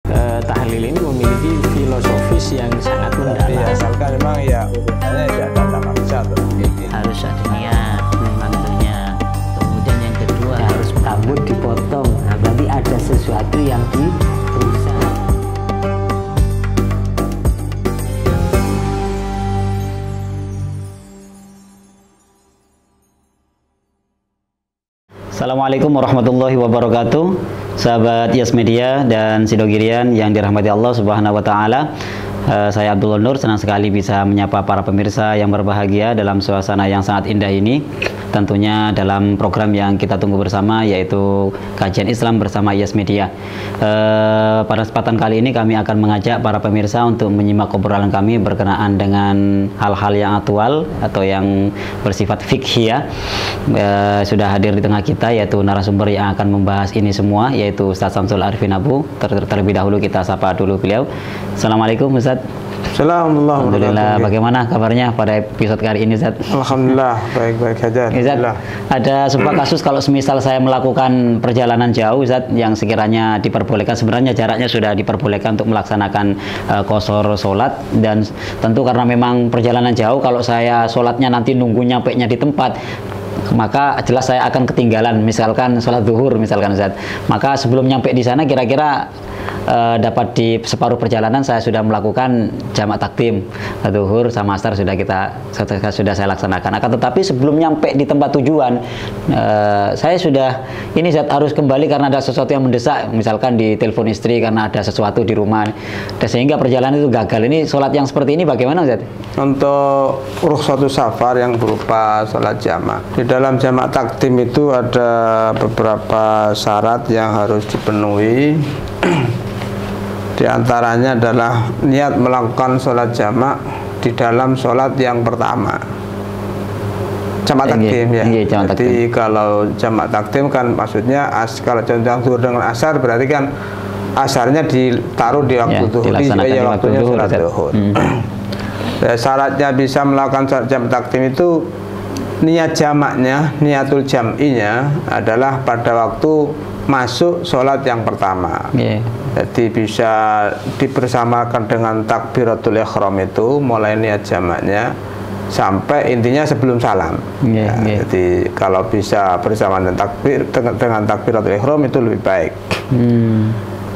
Tahlil ini memiliki filosofis yang sangat mendalam. Tapi asalkan memang ya urutannya ya ada maksa harus ada niat mantunya. Kemudian yang kedua harus rambut dipotong. Nah, berarti ada sesuatu yang dirusak. Assalamualaikum warahmatullahi wabarakatuh. Sahabat Yas Media dan Sidogirian yang dirahmati Allah Subhanahu wa taala. Saya Abdullah Nur, senang sekali bisa menyapa para pemirsa yang berbahagia dalam suasana yang sangat indah ini. Tentunya dalam program yang kita tunggu bersama, yaitu Kajian Islam bersama Yas Media. Pada kesempatan kali ini kami akan mengajak para pemirsa untuk menyimak obrolan kami berkenaan dengan hal-hal yang aktual atau yang bersifat fikih. Sudah hadir di tengah kita yaitu narasumber yang akan membahas ini semua, yaitu Ustaz Samsul Arifin Abu. Terlebih dahulu kita sapa dulu beliau. Assalamualaikum Ustaz. Alhamdulillah. Bagaimana kabarnya pada episode kali ini, Ustaz? Alhamdulillah, baik-baik saja. Ustaz, ada sebuah kasus kalau semisal saya melakukan perjalanan jauh, Ustaz, yang sekiranya diperbolehkan, sebenarnya jaraknya sudah diperbolehkan untuk melaksanakan qashar sholat, dan tentu karena memang perjalanan jauh, kalau saya sholatnya nanti nunggu nyampenya di tempat, maka jelas saya akan ketinggalan, misalkan sholat zuhur misalkan, Ustaz. Maka sebelum nyampe di sana kira-kira dapat di separuh perjalanan saya sudah melakukan jamak takdim zuhur sama asar sudah saya laksanakan. Akan tetapi sebelum nyampe di tempat tujuan saya sudah ini Ustaz, harus kembali karena ada sesuatu yang mendesak, misalkan di telepon istri karena ada sesuatu di rumah, dan sehingga perjalanan itu gagal. Ini sholat yang seperti ini bagaimana, Ustaz? Untuk rukhsatus safar yang berupa sholat jamak, di dalam jamak takdim itu ada beberapa syarat yang harus dipenuhi. Di antaranya adalah niat melakukan sholat jamak di dalam sholat yang pertama. Jamak takdim ya. Jadi kalau jamak takdim kan maksudnya kalau contoh zuhur dengan asar, berarti kan asarnya ditaruh di waktu zuhur, ya waktunya sholat zuhur. Syaratnya bisa melakukan sholat jamak takdim itu niat jamaknya, niatul jam'inya adalah pada waktu masuk sholat yang pertama. Jadi bisa dibersamakan dengan takbiratul ihram itu, mulai niat jamaknya sampai intinya sebelum salam. Jadi kalau bisa bersamaan dengan takbiratul ihram itu lebih baik.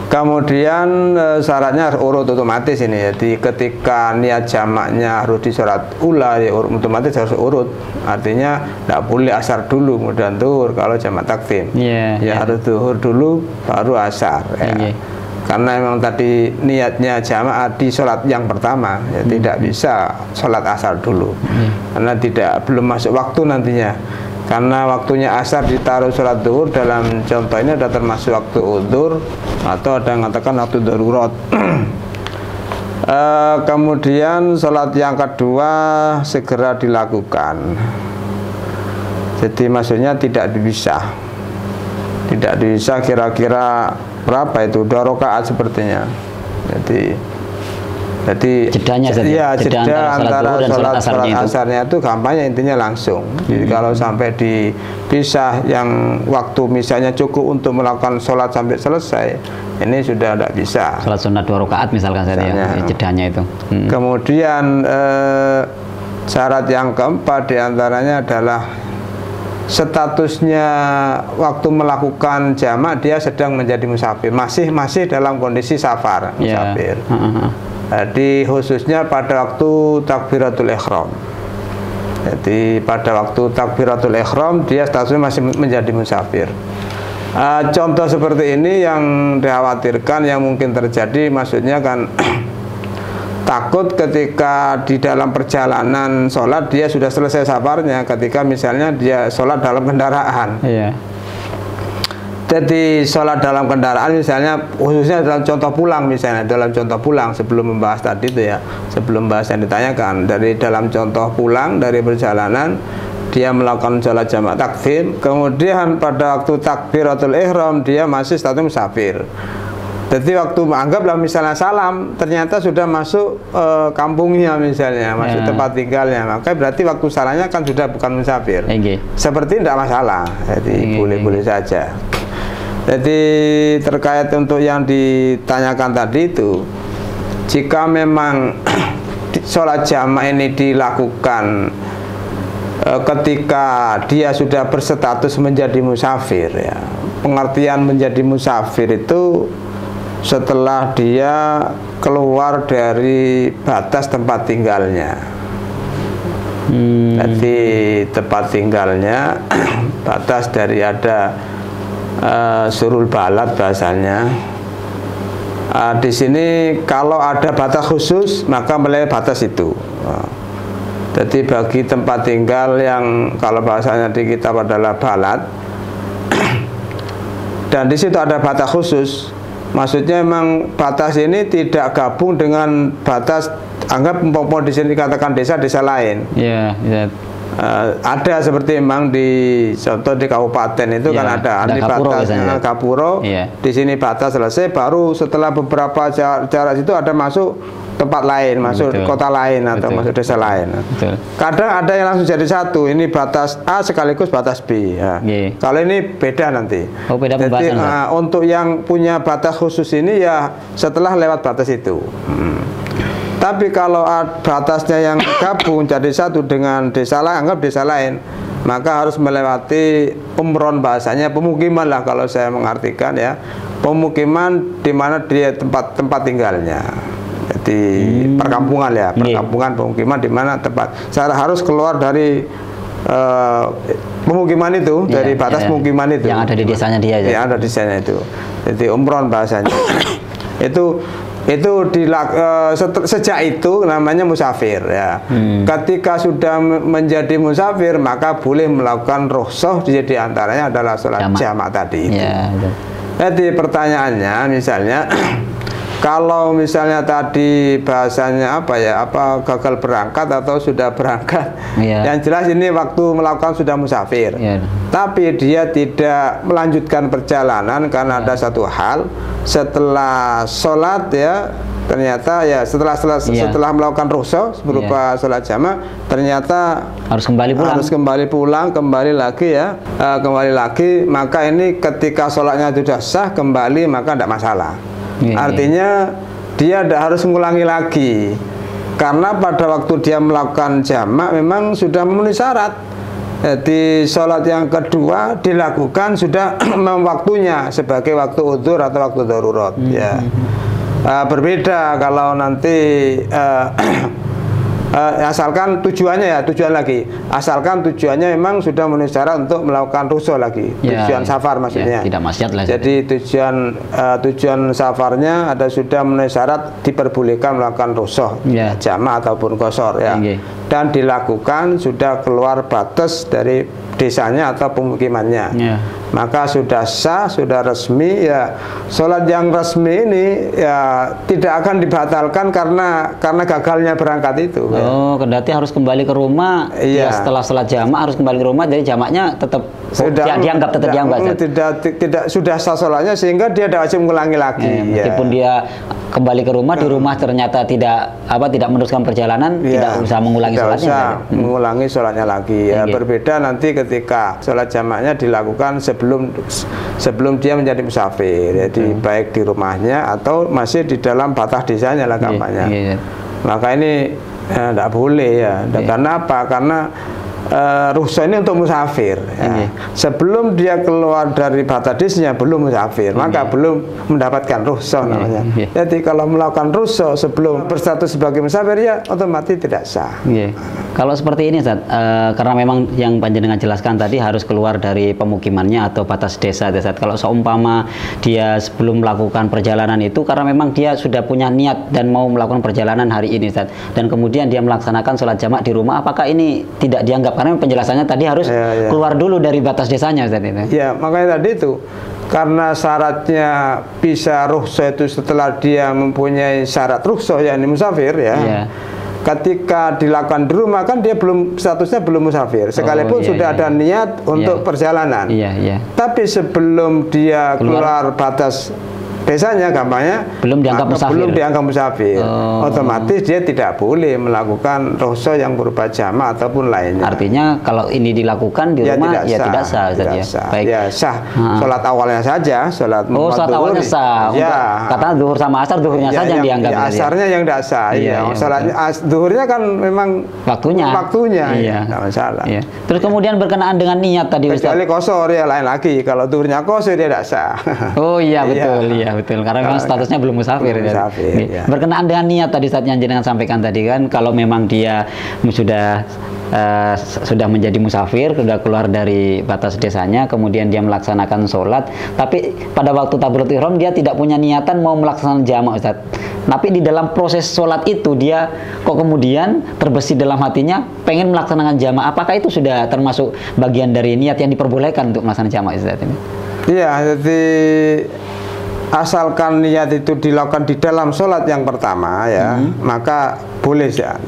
Kemudian syaratnya harus urut otomatis ini. Jadi ketika niat jamaknya harus di sholat ula, ya otomatis harus urut. Artinya tidak boleh asar dulu kemudian zuhur kalau jamak takdim. Harus zuhur dulu baru asar. Karena memang tadi niatnya jamaah di sholat yang pertama, ya tidak bisa sholat asar dulu. Karena belum masuk waktu nantinya. Karena waktunya asar ditaruh sholat zuhur, dalam contoh ini ada termasuk waktu udzur atau ada yang mengatakan waktu darurat. Kemudian sholat yang kedua segera dilakukan. Jadi maksudnya tidak dipisah. Tidak dipisah, kira-kira berapa itu? 2 rakaat sepertinya. Jadi jedanya jeda antara sholat asarnya itu gampangnya intinya langsung. Jadi kalau sampai dipisah yang waktu misalnya cukup untuk melakukan sholat sampai selesai, ini sudah tidak bisa. Sholat sunat 2 rakaat misalkan saja jedanya itu. Kemudian syarat yang keempat diantaranya adalah statusnya waktu melakukan jamak dia sedang menjadi musafir, masih dalam kondisi safar musafir. Jadi khususnya pada waktu takbiratul ihram. Jadi pada waktu takbiratul ihram dia statusnya masih menjadi musafir. Contoh seperti ini yang dikhawatirkan yang mungkin terjadi, maksudnya kan takut ketika di dalam perjalanan sholat dia sudah selesai safarnya, ketika misalnya dia sholat dalam kendaraan. Jadi sholat dalam kendaraan misalnya, khususnya dalam contoh pulang misalnya, sebelum membahas tadi itu ya, sebelum bahas yang ditanyakan, dari dalam contoh pulang dari perjalanan dia melakukan sholat jamak takdim, kemudian pada waktu takbiratul ihram dia masih status musafir. Jadi waktu anggaplah misalnya salam ternyata sudah masuk kampungnya misalnya, masuk tempat tinggalnya, maka berarti waktu salamnya kan sudah bukan musafir. Seperti tidak masalah, jadi boleh-boleh saja. Jadi terkait untuk yang ditanyakan tadi itu, jika memang sholat jamak ini dilakukan ketika dia sudah berstatus menjadi musafir, ya, pengertian menjadi musafir itu setelah dia keluar dari batas tempat tinggalnya. Jadi tempat tinggalnya batas dari ada surul balad bahasanya. Di sini kalau ada batas khusus maka melewati batas itu. Jadi bagi tempat tinggal yang kalau bahasanya di kitab adalah balad dan di situ ada batas khusus, maksudnya memang batas ini tidak gabung dengan batas, anggap umpama di sini dikatakan desa-desa lain. Iya, yeah. Ada seperti memang di contoh di kabupaten itu kan ada batas Gapuro, di sini batas selesai, baru setelah beberapa jarak itu ada masuk tempat lain, masuk kota lain atau masuk desa lain. Kadang ada yang langsung jadi satu, ini batas A sekaligus batas B. Ya. Kalau ini beda nanti. Oh, beda jadi untuk yang punya batas khusus ini ya setelah lewat batas itu. Tapi kalau batasnya yang gabung jadi satu dengan desa lain, anggap desa lain, maka harus melewati umron, bahasanya pemukiman lah kalau saya mengartikan, ya, pemukiman di mana dia tempat tinggalnya. Jadi perkampungan, ya, perkampungan, pemukiman di mana tempat. Saya harus keluar dari pemukiman itu, dari batas pemukiman itu yang ada di desanya dia, ya, ada di desanya itu. Jadi umron bahasanya. Itu sejak itu namanya musafir, ya. Ketika sudah menjadi musafir maka boleh melakukan rukhsah, jadi antaranya adalah sholat jamak tadi itu. Jadi pertanyaannya misalnya kalau misalnya tadi bahasanya gagal berangkat atau sudah berangkat, yang jelas ini waktu melakukan sudah musafir, tapi dia tidak melanjutkan perjalanan karena ada satu hal, setelah sholat, ya, ternyata ya setelah melakukan rukhsah berupa sholat jamak, ternyata harus kembali pulang, kembali lagi, ya, kembali lagi, maka ini ketika sholatnya sudah sah kembali maka tidak masalah. Artinya dia tidak harus mengulangi lagi, karena pada waktu dia melakukan jamak memang sudah memenuhi syarat. Jadi sholat yang kedua dilakukan sudah waktunya sebagai waktu udzur atau waktu darurat, ya. Berbeda kalau nanti asalkan tujuannya, asalkan tujuannya memang sudah memenuhi syarat untuk melakukan rukhsah lagi, tujuan safar maksudnya, tidak maksiat lah. Jadi tujuan safarnya ada sudah memenuhi syarat, diperbolehkan melakukan rukhsah, jamak ataupun qashar, ya. Dan dilakukan sudah keluar batas dari desanya atau pemukimannya, maka sudah sah, sudah resmi, ya. Sholat yang resmi ini ya tidak akan dibatalkan karena gagalnya berangkat itu. Oh, berarti harus kembali ke rumah. Ya, setelah sholat jamak harus kembali ke rumah, jadi jamaknya tetap dianggap tidak sudah sah sholatnya, sehingga dia tidak wajib mengulangi lagi. Meskipun dia kembali ke rumah, di rumah ternyata tidak meneruskan perjalanan, tidak usah mengulangi sholatnya. Mengulangi sholatnya lagi. Ya, berbeda nanti ketika sholat jamaknya dilakukan sebelum dia menjadi musafir, jadi baik di rumahnya atau masih di dalam batas desanya lah kampanye. Maka ini tidak boleh, ya. Karena apa? Karena rukhsah ini untuk musafir, ya. Sebelum dia keluar dari batas desanya belum musafir, maka belum mendapatkan rukhsah namanya. Jadi kalau melakukan rukhsah sebelum berstatus sebagai musafir, ya otomatis tidak sah. Kalau seperti ini, Ustaz, karena memang yang panjenengan jelaskan tadi harus keluar dari pemukimannya atau batas desa, Ustaz. Kalau seumpama dia sebelum melakukan perjalanan itu karena memang dia sudah punya niat dan mau melakukan perjalanan hari ini, Ustaz, dan kemudian dia melaksanakan sholat jamak di rumah, apakah ini tidak dianggap? Karena penjelasannya tadi harus keluar dulu dari batas desanya, Ustaz, itu. Ya, makanya tadi itu karena syaratnya bisa rukhsah itu setelah dia mempunyai syarat rukhsah, yakni musafir, ya. Ketika dilakukan di rumah kan dia statusnya belum musafir, sekalipun sudah ada niat untuk perjalanan. Tapi sebelum dia keluar batas biasanya gampangnya belum dianggap maka musafir. belum dianggap musafir. Oh. Otomatis dia tidak boleh melakukan rukhsah yang berupa jamak ataupun lainnya. Artinya kalau ini dilakukan di rumah tidak sah, Ustaz, tidak ya. sah. Baik. Ya sah. Sholat awalnya saja, sholat Sholat awalnya sah. Ya. Kata zuhur sama asar, zuhurnya Ya, saja yang dianggap. ya, asarnya yang tidak sah. Iya, iya, sholatnya zuhurnya kan memang waktunya. Iya. Tidak masalah. Iya. Terus kemudian berkenaan dengan niat tadi, Ustaz. Kecuali kosor ya lain lagi. Kalau zuhurnya kosor dia tidak sah. Oh iya betul, iya betul. Karena memang statusnya belum musafir. Belum musafir, ya. Berkenaan dengan niat tadi saat yang jenengan sampaikan tadi kan, kalau memang dia sudah menjadi musafir, sudah keluar dari batas desanya, kemudian dia melaksanakan sholat, tapi pada waktu takbiratul ihram dia tidak punya niatan mau melaksanakan jamak, Ustaz. Tapi di dalam proses sholat itu dia kok kemudian terbesit dalam hatinya pengen melaksanakan jamak. Apakah itu sudah termasuk bagian dari niat yang diperbolehkan untuk melaksanakan jamak, Ustaz ini? Iya, jadi asalkan niat itu dilakukan di dalam sholat yang pertama ya, maka boleh ya.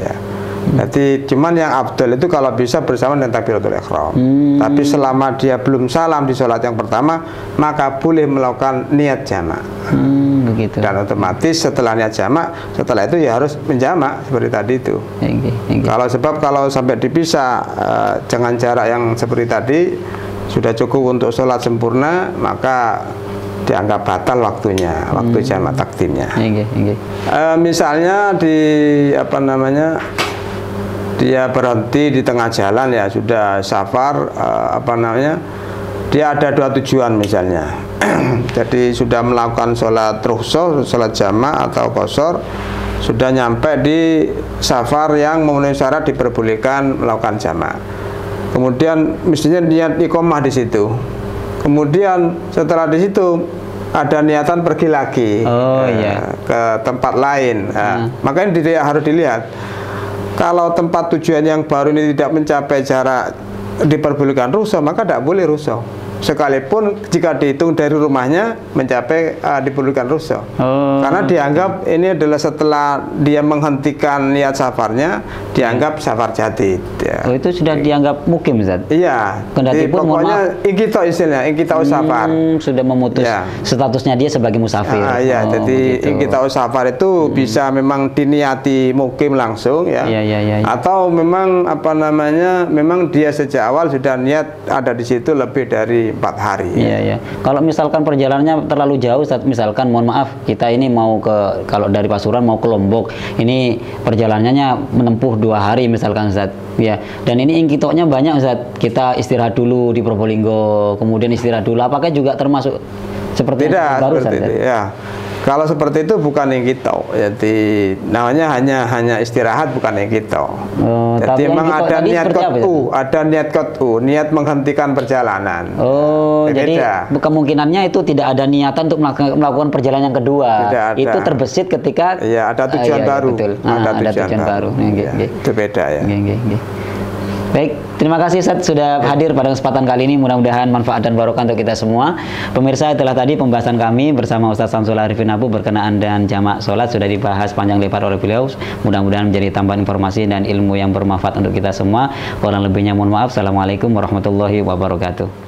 Jadi cuman yang afdal itu kalau bisa bersama dengan takbiratul ihram. Tapi selama dia belum salam di sholat yang pertama, maka boleh melakukan niat jamak. Begitu. Dan otomatis setelah niat jamak, setelah itu ya harus menjamak seperti tadi itu. Kalau sampai dipisah dengan jarak yang seperti tadi sudah cukup untuk sholat sempurna, maka dianggap batal waktunya, waktu jamak takdimnya. Misalnya dia berhenti di tengah jalan ya, sudah safar, dia ada dua tujuan misalnya. Jadi sudah melakukan sholat rukhsah, sholat jamak atau qashar, sudah nyampe di safar yang memenuhi syarat diperbolehkan melakukan jamak. Kemudian mestinya niat iqomah di situ. Kemudian setelah di situ ada niatan pergi lagi ke tempat lain. Makanya dia harus dilihat. Kalau tempat tujuan yang baru ini tidak mencapai jarak diperbolehkan rukhsah, maka tidak boleh rukhsah. Sekalipun jika dihitung dari rumahnya mencapai diperbolehkan rukhsah. Karena dianggap ini adalah setelah dia menghentikan niat safarnya, dianggap safar jadid. Ya. Itu sudah dianggap mukim, Ustaz? Iya. Kendati pun pokoknya ingkito istilahnya, ingkito safar. Sudah memutus statusnya dia sebagai musafir. Iya, jadi ingkito safar itu bisa memang diniati mukim langsung ya. Atau memang memang dia sejak awal sudah niat ada di situ lebih dari 4 hari. Iya. Kalau misalkan perjalanannya terlalu jauh, Ustaz, misalkan mohon maaf kita ini mau kalau dari Pasuruan mau ke Lombok, ini perjalanannya menempuh 2 hari misalkan, Ustaz. Ya, dan ini ingkitoknya banyak, Ustaz. Kita istirahat dulu di Probolinggo, kemudian istirahat dulu. Apakah juga termasuk seperti tidak baru, seperti Ustaz? itu, ya. Kalau seperti itu bukan ingkito, jadi namanya hanya istirahat, bukan ingkito. Jadi memang ada niat qat'u, niat menghentikan perjalanan. Jadi kemungkinannya itu tidak ada niatan untuk melakukan perjalanan yang kedua. Itu terbesit ketika ada tujuan baru. Betul. Ada tujuan baru. Itu beda ya. Baik, terima kasih Ustaz sudah hadir pada kesempatan kali ini. Mudah-mudahan manfaat dan barokah untuk kita semua. Pemirsa, itulah tadi pembahasan kami bersama Ustaz Samsul Arifin Abu berkenaan dengan jamak sholat, sudah dibahas panjang lebar oleh beliau. Mudah-mudahan menjadi tambahan informasi dan ilmu yang bermanfaat untuk kita semua. Kurang lebihnya mohon maaf. Assalamualaikum warahmatullahi wabarakatuh.